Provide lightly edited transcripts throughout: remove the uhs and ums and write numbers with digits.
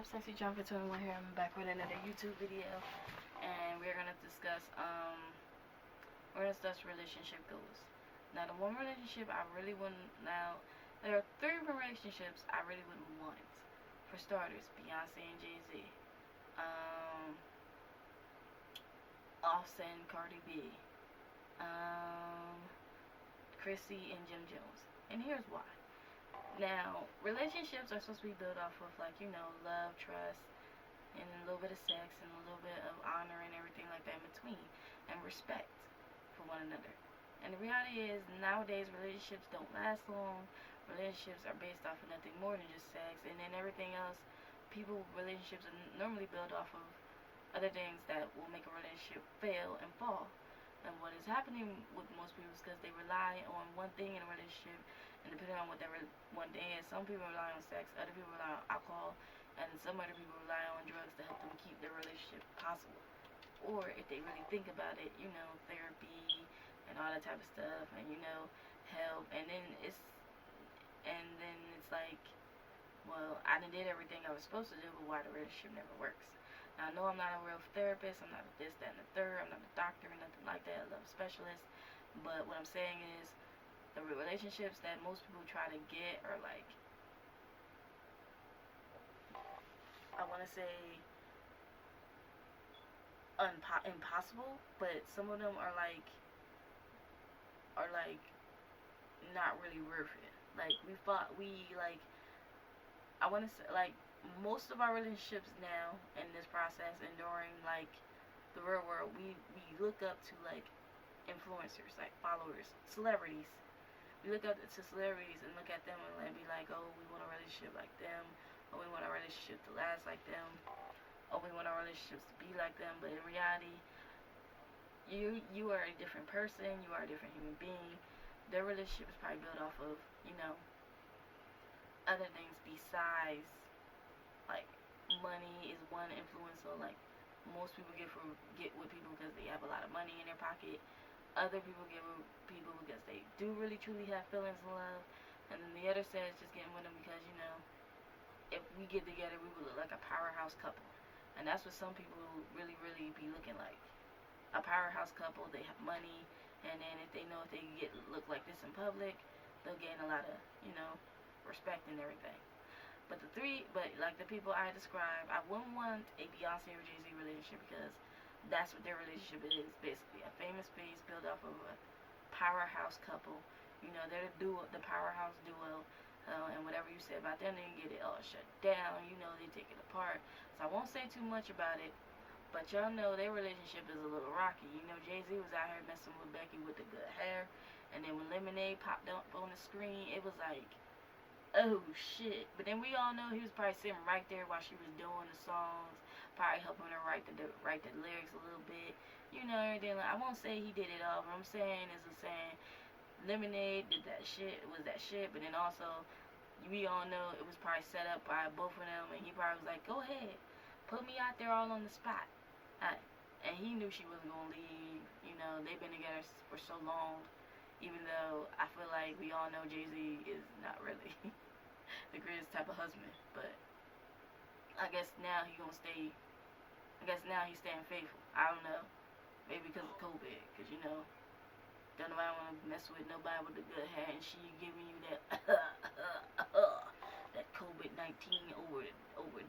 up, Sexy Junkie 21 here. I'm back with another YouTube video, and we're gonna discuss relationship goals. Now, the one relationship I really wouldn't. Now, there are three relationships I really wouldn't want. For starters, Beyonce and Jay-Z, Offset and Cardi B, Chrissy and Jim Jones. And here's why. Now, relationships are supposed to be built off of, like, love, trust, and a little bit of sex, and a little bit of honor and everything like that in between, and respect for one another. And the reality is, nowadays, relationships don't last long. Relationships are based off of nothing more than just sex, and then everything else. Relationships are normally built off of other things that will make a relationship fail and fall. And what is happening with most people is because they rely on one thing in a relationship, and depending on what that one thing is, some people rely on sex, other people rely on alcohol, and some other people rely on drugs to help them keep their relationship possible. Or if they really think about it, therapy and all that type of stuff, and help, and then it's like, well, I done did everything I was supposed to do, but why the relationship never works? Now, I know I'm not a real therapist, I'm not a this, that, and the third, I'm not a doctor or nothing like that, a love specialist, but what I'm saying is, the relationships that most people try to get are like, I want to say impossible, but some of them are like not really worth it. Like, I want to say, like, most of our relationships now in this process and during, like, the real world, we look up to, like, influencers, like followers, celebrities. We look up to celebrities and look at them and be like, oh, we want a relationship like them, or we want our relationship to last like them, or we want our relationships to be like them. But in reality, you are a different person, you are a different human being. Their relationship is probably built off of, other things besides, like, money is one influence. So, like, most people get with people because they have a lot of money in their pocket. Other people get with people because they do really truly have feelings and love. And then the other side is just getting with them because, if we get together, we will look like a powerhouse couple. And that's what some people really, really be looking like. A powerhouse couple, they have money, and then if they look like this in public, they'll gain a lot of, respect and everything. But like the people I described, I wouldn't want a Beyonce or Jay-Z relationship because that's what their relationship is, basically. A famous face built off of a powerhouse couple. They're the powerhouse duo. And whatever you say about them, they can get it all shut down. They take it apart. So I won't say too much about it. But y'all know their relationship is a little rocky. Jay-Z was out here messing with Becky with the good hair. And then when Lemonade popped up on the screen, it was like, oh shit. But then we all know he was probably sitting right there while she was doing the songs, probably helping her write the lyrics a little bit, everything. Like, I won't say he did it all, but I'm saying Lemonade did that shit, but then also we all know it was probably set up by both of them, and he probably was like, go ahead, put me out there all on the spot. And he knew she wasn't gonna leave. They've been together for so long. Even though I feel like we all know Jay-Z is not really the greatest type of husband, but I guess now he's staying faithful. I don't know. Maybe because of COVID, because don't nobody want to mess with nobody with the good hair, and she giving you that that COVID-19 over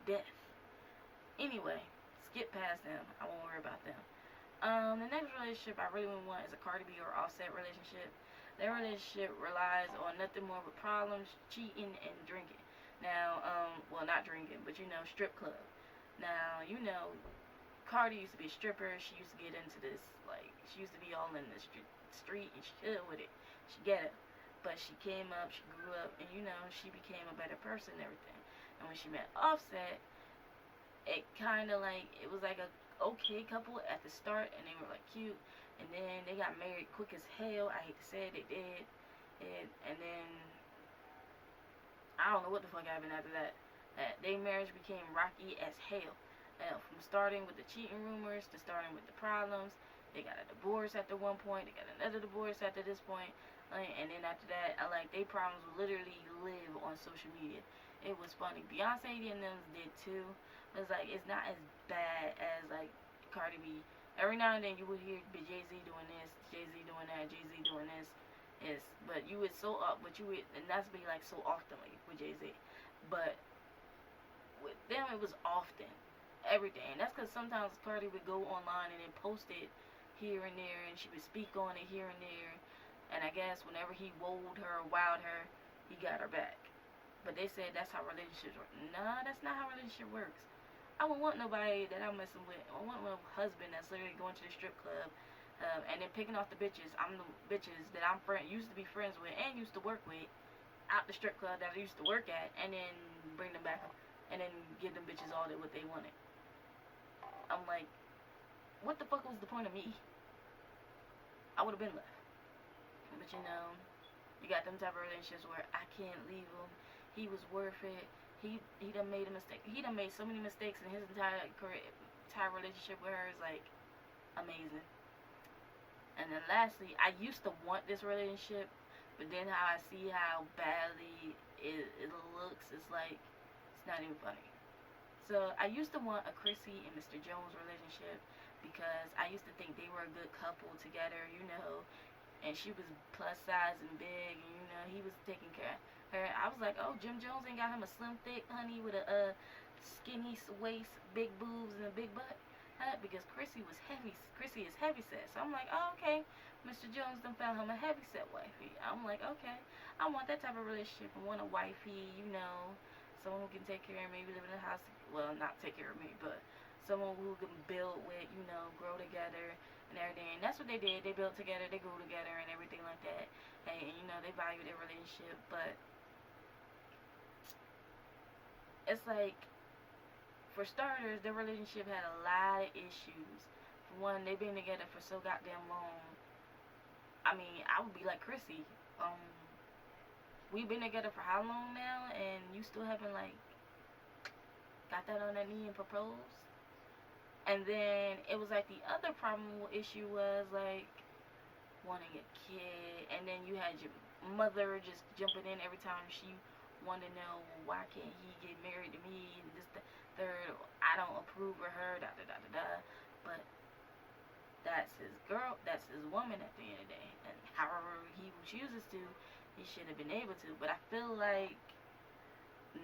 death. Anyway, skip past them. I won't worry about them. The next relationship I really want is a Cardi B or Offset relationship. Their relationship relies on nothing more but problems, cheating, and drinking. Now, well, not drinking, but strip club. Now, Cardi used to be a stripper. She used to get into this, like, she used to be all in the street, and she good with it. She get it. But she came up, she grew up, and she became a better person and everything. And when she met Offset, it kind of like, it was like a okay couple at the start, and they were like cute, and then they got married quick as hell. I hate to say it, they did. And then I don't know what the fuck happened after that. Their marriage became rocky as hell. From starting with the cheating rumors to starting with the problems. They got a divorce after one point, they got another divorce after this point, and then after that, their problems literally live on social media. it was funny. Beyonce and them did too. It's like it's not as bad as like Cardi B. Every now and then you would hear Jay-Z doing this, Jay-Z doing that, Jay-Z doing this. Yes, but you would so up, but you would, and that's be like so oftenly with Jay-Z. But with them, it was often everything. And that's because sometimes Cardi would go online and then post it here and there, and she would speak on it here and there. And I guess whenever he wowed her, wowed her, he got her back. But they said that's how relationships work. Nah, that's not how relationship works. I wouldn't want nobody that I'm messing with. I want a husband that's literally going to the strip club and then picking off the bitches. I'm the bitches that I'm used to be friends with and used to work with out the strip club that I used to work at, and then bring them back and then give them bitches all that what they wanted. I'm like, what the fuck was the point of me? I would have been left. But you know, you got them type of relationships where I can't leave him. He was worth it. He done made a mistake. He done made so many mistakes in his entire career, entire relationship with her is like amazing. And then lastly, I used to want this relationship, but then how I see how badly it looks, it's like it's not even funny. So I used to want a Chrissy and Mr. Jones relationship because I used to think they were a good couple together, you know. And she was plus size and big, and you know he was taking care of her. I was like, oh, Jim Jones ain't got him a slim, thick honey with a skinny waist, big boobs, and a big butt. Because Chrissy was heavy. Chrissy is heavy set. So I'm like, oh, okay. Mr. Jones done found him a heavy set wifey. I'm like, okay. I want that type of relationship. I want a wifey, you know, someone who can take care of me. We live in a house. Well, not take care of me, but someone who can build with, you know, grow together and everything. And that's what they did. They built together. They grew together and everything like that. And, you know, they value their relationship. But it's like, for starters, their relationship had a lot of issues. For one, they've been together for so goddamn long. I mean, I would be like Chrissy. We've been together for how long now, and you still haven't like got that on that knee and proposed? And then it was like the other issue was like wanting a kid, and then you had your mother just jumping in every time she wanted to know, well, why can't he get married to me? And this, third, I don't approve of her, da da da da da. But that's his girl, that's his woman at the end of the day. And however he chooses to, he should have been able to. But I feel like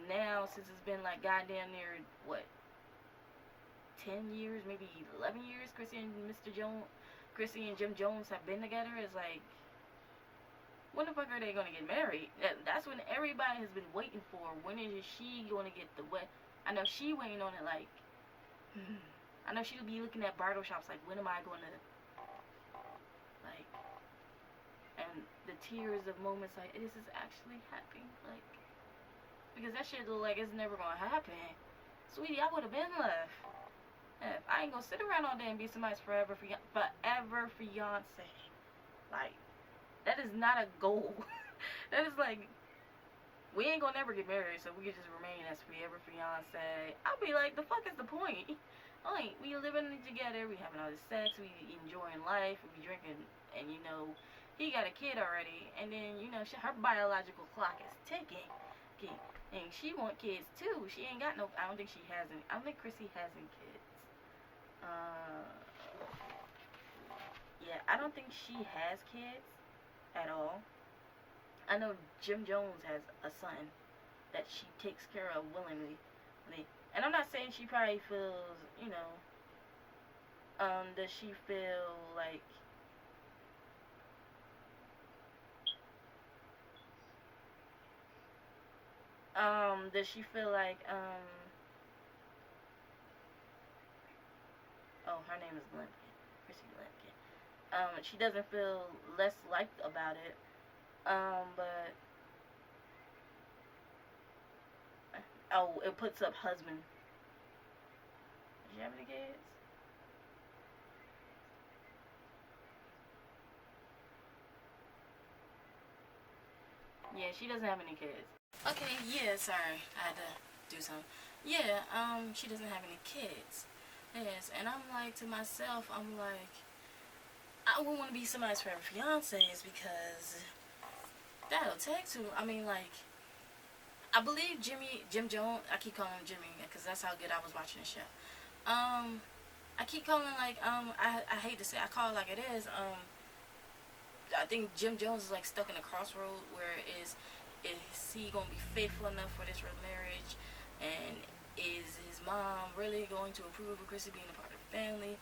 now, since it's been like goddamn near, what, 10 years, maybe 11 years, Chrissy and Jim Jones have been together, it's like, when the fuck are they gonna get married? That's when everybody has been waiting for. When is she gonna get the wet? I know she waiting on it like, I know she'll be looking at bridal shops like, when am I going to, like, and the tears of moments like, this is actually happening, like, because that shit look like it's never going to happen. Sweetie, I would have been left. I ain't going to sit around all day and be somebody's forever fiance. Like, that is not a goal. That is like, we ain't gonna never get married, so we can just remain as forever fiance. I'll be like, the fuck is the point? Like, we living together, we having all this sex, we enjoying life, we drinking, and you know, he got a kid already, and then, you know, her biological clock is ticking. Okay. And she want kids too. She ain't got no, I don't think Chrissy has any kids. Yeah, I don't think she has kids at all. I know Jim Jones has a son that she takes care of willingly. And I'm not saying she probably feels, you know, does she feel like, does she feel like, oh, her name is Limpkin, Chrissy Limpkin. She doesn't feel less liked about it. But oh, it puts up husband. Does she have any kids? Yeah, she doesn't have any kids. Okay, yeah, sorry, I had to do something. Yeah, she doesn't have any kids. Yes, and I'm like to myself, I'm like, I wouldn't want to be somebody's forever fiance because that'll take too. I mean, like, I believe Jim Jones. I keep calling him Jimmy because that's how good I was watching the show. I keep calling like I hate to say I call it like it is. I think Jim Jones is like stuck in a crossroad where is he gonna be faithful enough for this marriage, and is his mom really going to approve of Chrissy being a part of the family,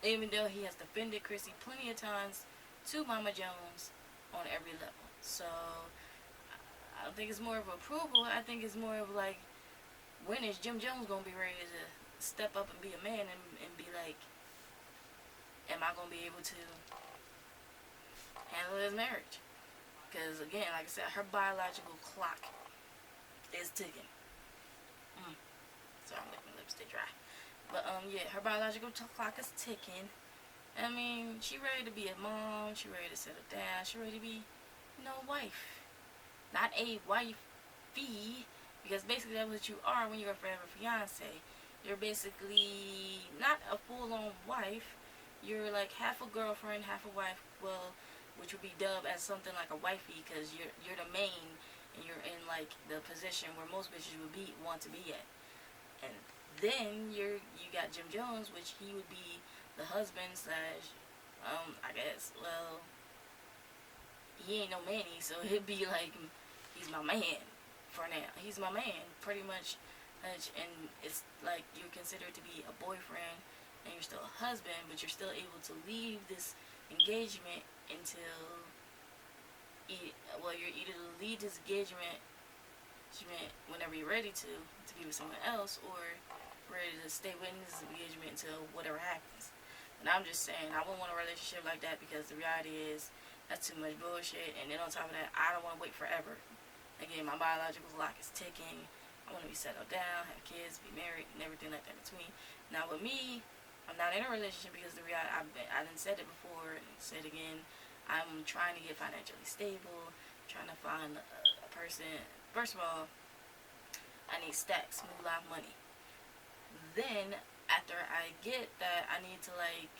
even though he has defended Chrissy plenty of times to Mama Jones on every level. So I don't think it's more of approval. I think it's more of like, when is Jim Jones gonna be ready to step up and be a man and be like, am I gonna be able to handle this marriage? Because again, like I said, her biological clock is ticking. Sorry, I'm letting my lips stay dry. But yeah, her biological clock is ticking. I mean, she ready to be a mom. She ready to settle down. She ready to be, a wife. Not a wifey, because basically that's what you are when you're a forever fiance. You're basically not a full-on wife. You're like half a girlfriend, half a wife. Well, which would be dubbed as something like a wifey, because you're the main, and you're in like the position where most bitches would want to be at. And then you got Jim Jones, which he would be the husband slash, I guess, well, he ain't no manny, so he'd be like, he's my man for now. He's my man, pretty much. And it's like you're considered to be a boyfriend, and you're still a husband, but you're still able to leave this engagement until, you're either to leave this engagement whenever you're ready to be with someone else, or ready to stay with this engagement until whatever happens. And I'm just saying, I wouldn't want a relationship like that, because the reality is that's too much bullshit. And then on top of that, I don't want to wait forever. Again, my biological clock is ticking. I want to be settled down, have kids, be married, and everything like that in between. Now with me, I'm not in a relationship, because the reality, I done said it before and said again, I'm trying to get financially stable, trying to find a person. First of all, I need stacks, moolah money. Then after I get that, I need to like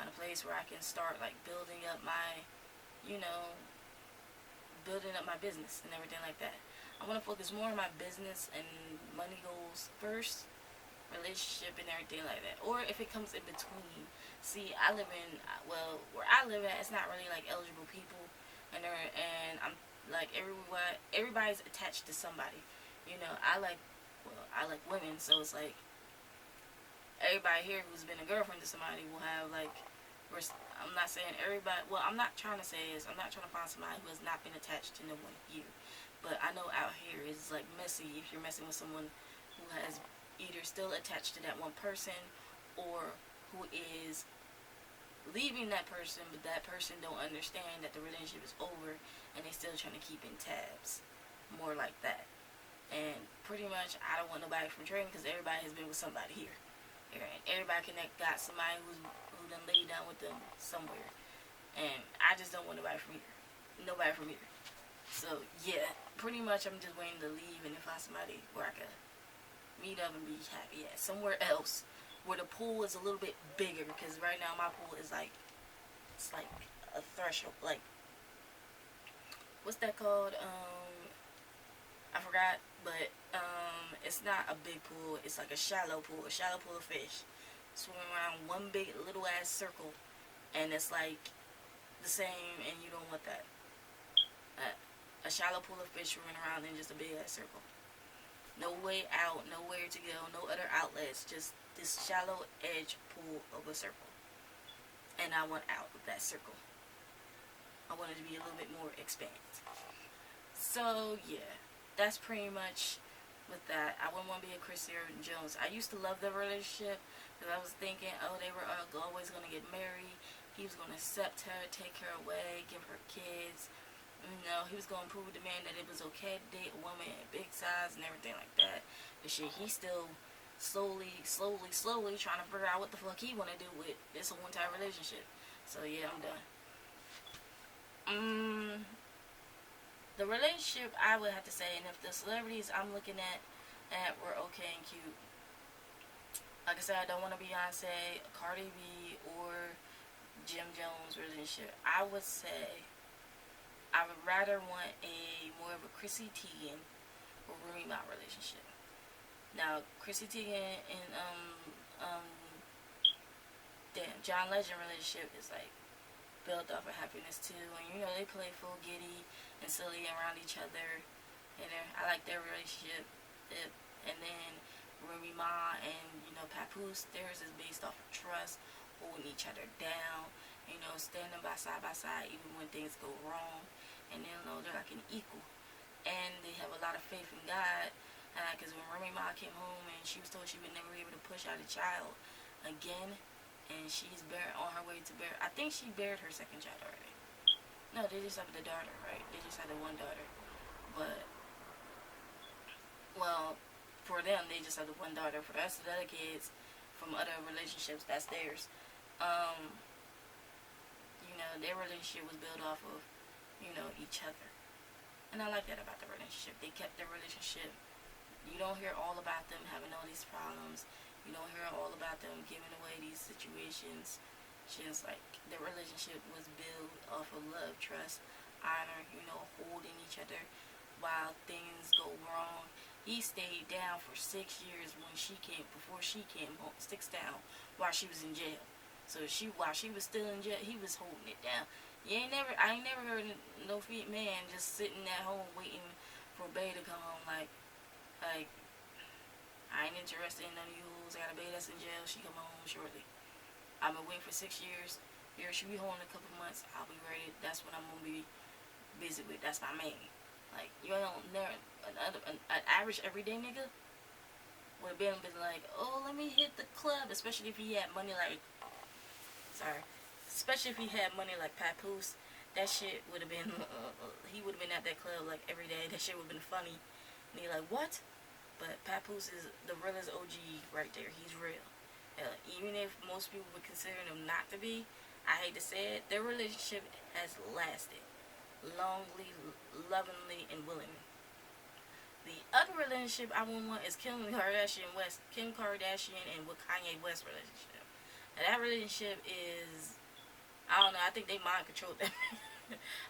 find a place where I can start like building up my business and everything like that. I want to focus more on my business and money goals first, relationship and everything like that. Or if it comes in between. See, where I live at, it's not really like eligible people, and I'm like everybody's attached to somebody. I like women, so it's like everybody here who's been a girlfriend to somebody will have like, I'm not saying everybody, I'm not trying to say is, I'm not trying to find somebody who has not been attached to no one here. But I know out here it's like messy if you're messing with someone who has either still attached to that one person, or who is leaving that person, but that person don't understand that the relationship is over, and they still trying to keep in tabs. More like that. And pretty much, I don't want nobody from trading, because everybody has been with somebody here. And everybody got somebody who done laid down with them somewhere. And I just don't want nobody from here. Nobody from here. So, yeah, pretty much I'm just waiting to leave and then find somebody where I can meet up and be happy at. Somewhere else where the pool is a little bit bigger, because right now my pool is like, it's like a threshold. Like, what's that called? I forgot, but it's not a big pool. It's like a shallow pool of fish swimming around one big little ass circle, and it's like the same, and you don't want that. A shallow pool of fish swimming around in just a big ass circle. No way out, nowhere to go, no other outlets, just this shallow edge pool of a circle. And I want out of that circle. I want it to be a little bit more expanded. So yeah, that's pretty much with that. I wouldn't want to be a Chrissy Jones. I used to love their relationship, because I was thinking, they were always going to get married. He was going to accept her, take her away, give her kids. He was going to prove to the man that it was okay to date a woman in big size and everything like that. But shit, he's still slowly trying to figure out what the fuck he want to do with this whole entire relationship. So yeah, I'm done. The relationship, I would have to say, and if the celebrities I'm looking at were okay and cute, like I said, I don't want a Beyonce, Cardi B, or Jim Jones relationship. I would say I would rather want more of a Chrissy Teigen Remy Ma relationship. Now, Chrissy Teigen and damn, John Legend relationship is like built off of happiness too, and you know they playful, giddy, and silly around each other. And I like their relationship. And then Remy Ma and Papoose, theirs is based off of trust, holding each other down, standing by side even when things go wrong, and they're like an equal, and they have a lot of faith in God. Because when Remy Ma came home and she was told she would never be able to push out a child again, and she's on her way to bear. I think she buried her second child already. No, they just have the daughter, right? They just had the one daughter, but well, for them they just have the one daughter. For the rest of the other kids from other relationships, that's theirs. Their relationship was built off of each other, and I like that about the relationship. They kept their relationship. You don't hear all about them having all these problems. You don't hear all about them giving away these situations. Just like their relationship was built off of love, trust, honor, holding each other while things go wrong. He stayed down for 6 years before she came home, sticks down while she was in jail. So while she was still in jail, he was holding it down. I ain't never heard no man just sitting at home waiting for Bae to come home like, I ain't interested in none of you hoes. I got a baby that's in jail. She come home shortly. I've been waiting for 6 years. Here, she be home in a couple months. I'll be ready. That's what I'm gonna be busy with. That's my man. Like, you don't never an average everyday nigga would have been like, oh, let me hit the club. Especially if he had money like, especially if he had money like Papoose. That shit would have been. He would have been at that club like every day. That shit would have been funny. And he like, what? But Papoose is the realest OG right there. He's real. Even if most people would consider him not to be, I hate to say it, their relationship has lasted longly, lovingly, and willingly. The other relationship I want is Kim Kardashian and with Kanye West relationship. And that relationship is, I don't know, I think they mind controlled that man.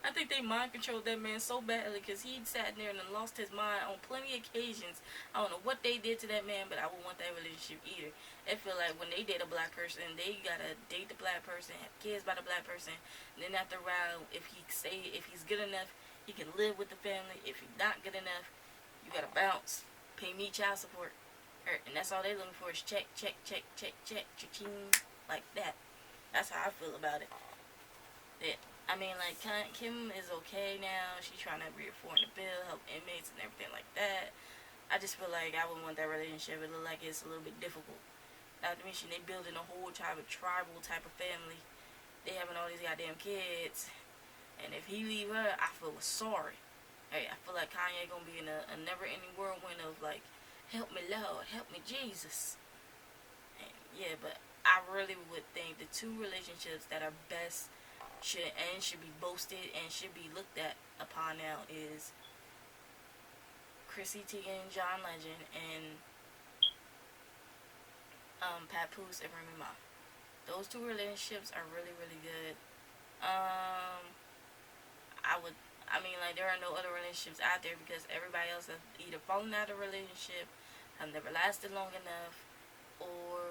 I think they mind controlled that man so badly because he sat there and lost his mind on plenty of occasions. I don't know what they did to that man, but I wouldn't want that relationship either. It feel like when they date a black person, they gotta date the black person, have kids by the black person, and then after a while, if he's good enough, he can live with the family. If he's not good enough, you gotta bounce, pay me child support, and that's all they looking for is check, cha-ching, like that. That's how I feel about it. I mean, like, Kim is okay now. She's trying to reform the bill, help inmates and everything like that. I just feel like I wouldn't want that relationship. It look like it's a little bit difficult. Not to mention, they building a whole tribal type of family. They having all these goddamn kids. And if he leave her, I feel sorry. Hey, I feel like Kanye gonna be in a never-ending whirlwind of, like, help me, Lord, help me, Jesus. And, yeah, but I really would think the two relationships that are best should be boasted and should be looked at upon now is Chrissy Teigen and John Legend and Papoose and Remy Ma. Those two relationships are really, really good. There are no other relationships out there because everybody else has either fallen out of a relationship, have never lasted long enough, or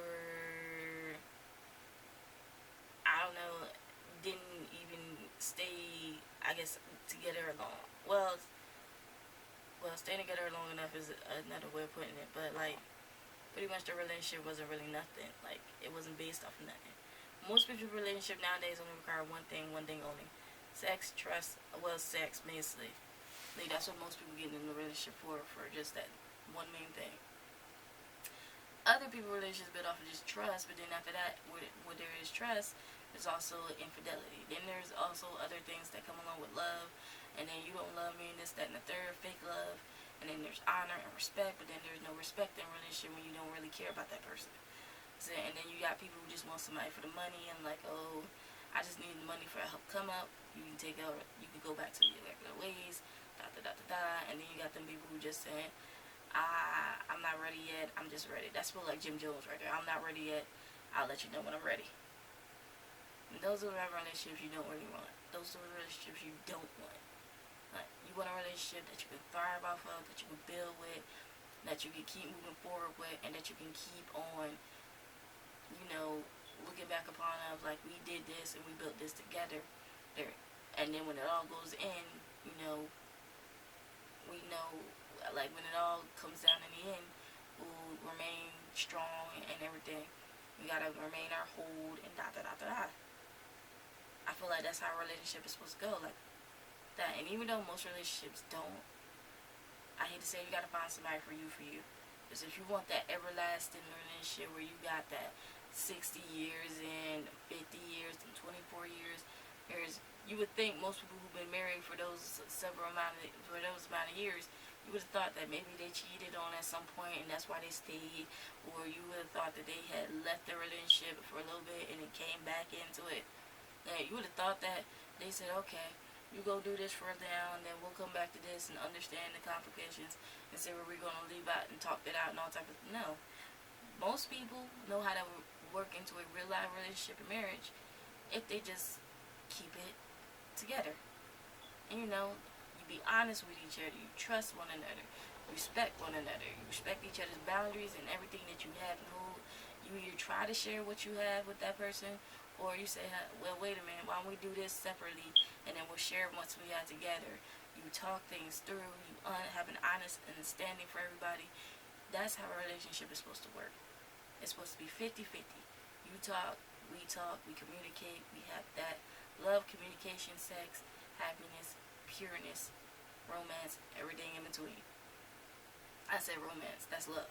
I don't know, didn't even stay, I guess, together long. Well, staying together long enough is another way of putting it, but, like, pretty much the relationship wasn't really nothing. Like, it wasn't based off of nothing. Most people's relationship nowadays only require one thing only. Sex, trust, sex, basically. Like, that's what most people get in a relationship for just that one main thing. Other people's relationships built off of just trust, but then after that, where there is trust, there's also infidelity. Then there's also other things that come along with love, and then you don't love me, and this, that, and the third, fake love. And then there's honor and respect, but then there's no respect in a relationship when you don't really care about that person. So, and then you got people who just want somebody for the money and like, oh, I just need the money for a help come up. You can go back to your regular ways, and then you got them people who just saying, I'm not ready yet, I'm just ready. That's what, like Jim Jones right there. I'm not ready yet, I'll let you know when I'm ready. And those are the relationships you don't really want. Those are the relationships you don't want. Like, you You want a relationship that you can thrive off of, that you can build with, that you can keep moving forward with, and that you can keep on, you know, looking back upon of like, we did this and we built this together. There, and then when it all goes in, you know, we know, like, when it all comes down in the end, we'll remain strong and everything. We gotta remain our hold and da da da da da. I feel like that's how a relationship is supposed to go, like that. And even though most relationships don't, I hate to say, you gotta find somebody for you. Because if you want that everlasting relationship where you got that 60 years and 50 years and 24 years, you would think most people who've been married for those amount of years, you would have thought that maybe they cheated on at some point and that's why they stayed, or you would have thought that they had left their relationship for a little bit and then came back into it. You would have thought that they said, okay, you go do this for now and then we'll come back to this and understand the complications and see where we're going to leave out and talk that out and all type of. No. Most people know how to work into a real life relationship and marriage if they just keep it together. And you know, you be honest with each other, you trust one another, respect one another, you respect each other's boundaries and everything that you have. You either try to share what you have with that person, or you say, well, wait a minute, why don't we do this separately and then we'll share once we have together. You talk things through, you have an honest understanding for everybody. That's how a relationship is supposed to work. It's supposed to be 50-50. You talk, we communicate, we have that love, communication, sex, happiness, pureness, romance, everything in between. I said romance, that's love.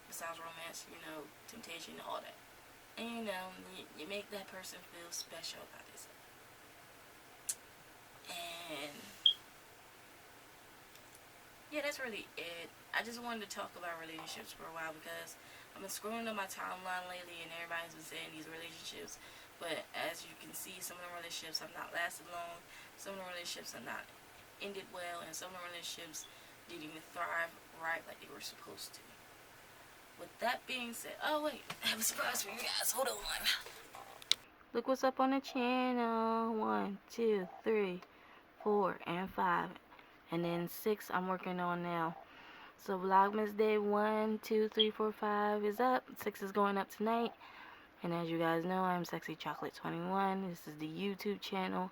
Besides romance, you know, temptation, all that. And you know, you make that person feel special about this. And yeah, that's really it. I just wanted to talk about relationships for a while because I've been scrolling on my timeline lately and everybody's been saying these relationships. But as you can see, some of the relationships have not lasted long. Some of the relationships have not ended well. And some of the relationships didn't even thrive right like they were supposed to. With that being said, oh wait, I have a surprise for you guys. Hold on. Look what's up on the channel. 1, 2, 3, 4, and 5. And then 6 I'm working on now. So Vlogmas day 1, 2, 3, 4, 5 is up. 6 is going up tonight. And as you guys know, I'm Sexy Chocolate 21. This is the YouTube channel.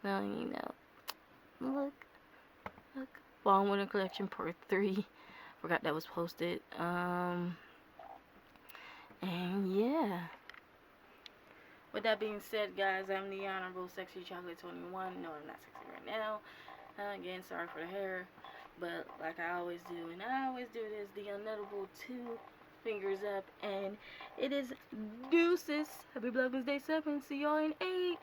So, you know, look. Fall and Winter Collection Part 3. Forgot that was posted. And yeah. With that being said, guys, I'm the Honorable Sexy Chocolate 21. No, I'm not sexy right now. Again, sorry for the hair. But like I always do, and I always do this, the unnoticeable 2 fingers up. And it is deuces. Happy Vlogmas Day 7. See y'all in 8.